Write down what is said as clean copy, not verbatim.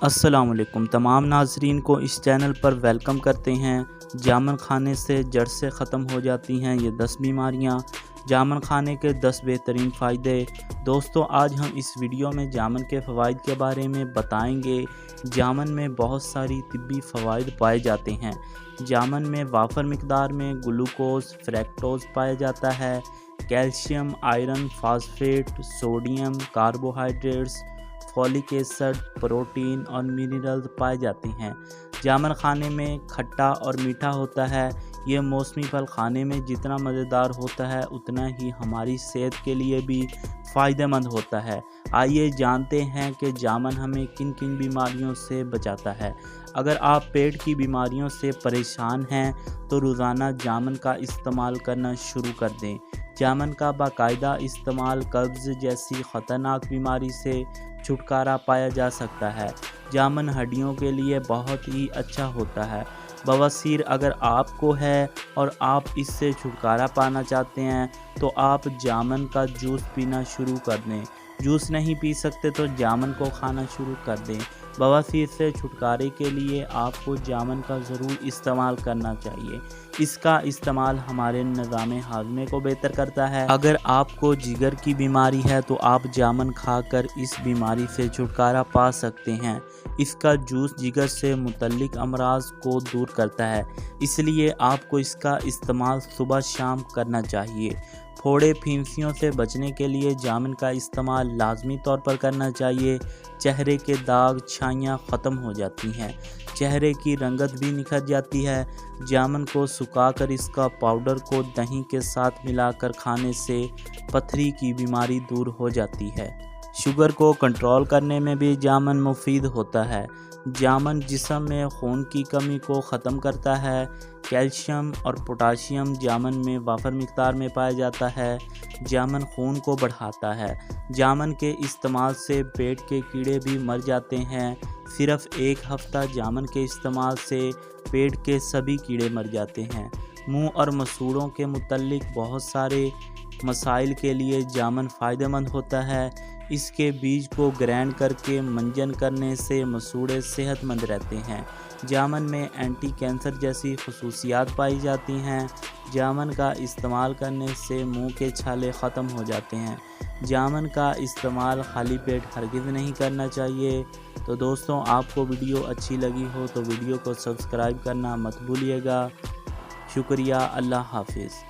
السلام علیکم تمام ناظرین کو اس چینل پر ویلکم کرتے ہیں۔ جامن کھانے سے جڑ سے ختم ہو جاتی ہیں یہ 10 بیماریاں۔ جامن کھانے کے 10 بہترین فائدے۔ دوستو آج ہم اس ویڈیو میں جامن کے فوائد کے بارے میں بتائیں گے۔ جامن میں بہت ساری طبی فوائد پائے جاتے ہیں۔ جامن میں وافر مقدار میں گلوکوز، فریکٹوز پایا جاتا ہے۔ Calcium, iron, phosphate, sodium, carbohydrates, folic acid, protein اور منرلز پائے جاتے ہیں۔ جامن کھانے میں کھٹا اور میٹھا ہوتا ہے۔ یہ موسمی پھل کھانے میں جتنا مزیدار ہوتا ہے اتنا ہی ہماری صحت کے لیے بھی فائدہ مند ہوتا ہے۔ آئیے جانتے ہیں کہ جامن ہمیں کن کن بیماریوں سے بچاتا ہے۔ اگر آپ پیٹ کی بیماریوں سے پریشان ہیں تو روزانہ جامن کا استعمال کرنا شروع کر دیں۔ جامن کا باقاعدہ استعمال قبض جیسی خطرناک بیماری سے چھٹکارا پایا جا سکتا ہے۔ جامن ہڈیوں کے لیے بہت ہی اچھا ہوتا ہے۔ بواسیر اگر آپ کو ہے اور آپ اس سے چھٹکارا پانا چاہتے ہیں تو آپ جامن کا جوس پینا شروع کر دیں۔ جوس نہیں پی سکتے تو جامن کو کھانا شروع کر دیں۔ بواسیر سے چھٹکارے کے لیے آپ کو جامن کا ضرور استعمال کرنا چاہیے۔ اس کا استعمال ہمارے نظام ہاضمے کو بہتر کرتا ہے۔ اگر آپ کو جگر کی بیماری ہے تو آپ جامن کھا کر اس بیماری سے چھٹکارا پا سکتے ہیں۔ اس کا جوس جگر سے متعلق امراض کو دور کرتا ہے، اس لیے آپ کو اس کا استعمال صبح شام کرنا چاہیے۔ پھوڑے پھنسیوں سے بچنے کے لیے جامن کا استعمال لازمی طور پر کرنا چاہیے۔ چہرے کے داغ چھائیاں ختم ہو جاتی ہیں، چہرے کی رنگت بھی نکھر جاتی ہے۔ جامن کو سکھا کر اس کا پاؤڈر کو دہی کے ساتھ ملا کر کھانے سے پتھری کی بیماری دور ہو جاتی ہے۔ شوگر کو کنٹرول کرنے میں بھی جامن مفید ہوتا ہے۔ جامن جسم میں خون کی کمی کو ختم کرتا ہے۔ کیلشیم اور پوٹاشیم جامن میں وافر مقدار میں پایا جاتا ہے۔ جامن خون کو بڑھاتا ہے۔ جامن کے استعمال سے پیٹ کے کیڑے بھی مر جاتے ہیں۔ صرف 1 ہفتہ جامن کے استعمال سے پیٹ کے سبھی کیڑے مر جاتے ہیں۔ منہ اور مسوڑوں کے متعلق بہت سارے مسائل کے لیے جامن فائدہ مند ہوتا ہے۔ اس کے بیج کو گرائنڈ کر کے منجن کرنے سے مسوڑے صحت مند رہتے ہیں۔ جامن میں اینٹی کینسر جیسی خصوصیات پائی جاتی ہیں۔ جامن کا استعمال کرنے سے منہ کے چھالے ختم ہو جاتے ہیں۔ جامن کا استعمال خالی پیٹ ہرگز نہیں کرنا چاہیے۔ تو دوستوں آپ کو ویڈیو اچھی لگی ہو تو ویڈیو کو سبسکرائب کرنا مت بھولیے گا۔ شکریہ، اللہ حافظ۔